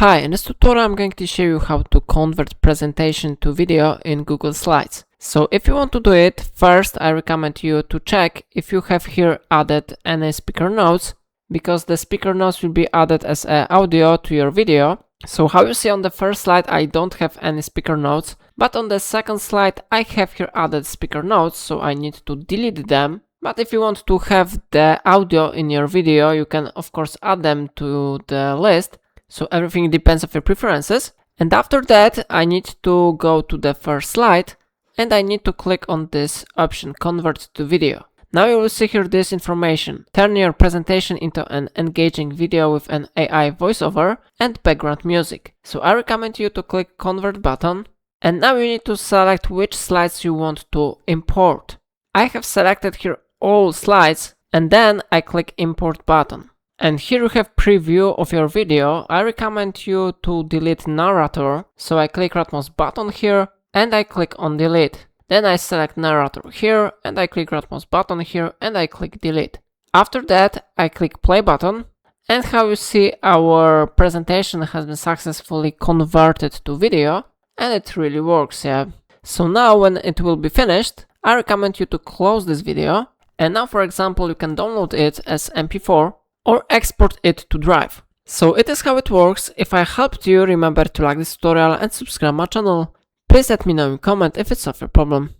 Hi, in this tutorial I'm going to show you how to convert presentation to video in Google Slides. So if you want to do it, first I recommend you to check if you have here added any speaker notes, because the speaker notes will be added as audio to your video. So how you see on the first slide, I don't have any speaker notes, but on the second slide I have here added speaker notes, so I need to delete them. But if you want to have the audio in your video, you can of course add them to the list. So everything depends on your preferences. And after that, I need to go to the first slide and I need to click on this option, convert to video. Now you will see here this information. Turn your presentation into an engaging video with an AI voiceover and background music. So I recommend you to click convert button. And now you need to select which slides you want to import. I have selected here all slides and then I click import button. And here you have preview of your video. I recommend you to delete narrator. So I click right mouse button here and I click on delete. Then I select narrator here and I click right mouse button here and I click delete. After that I click play button, and how you see our presentation has been successfully converted to video, and it really works, yeah. So now when it will be finished, I recommend you to close this video, and now for example you can download it as MP4 or export it to Drive. So it is how it works. If I helped you, remember to like this tutorial and subscribe my channel. Please let me know in comment if it solved your problem.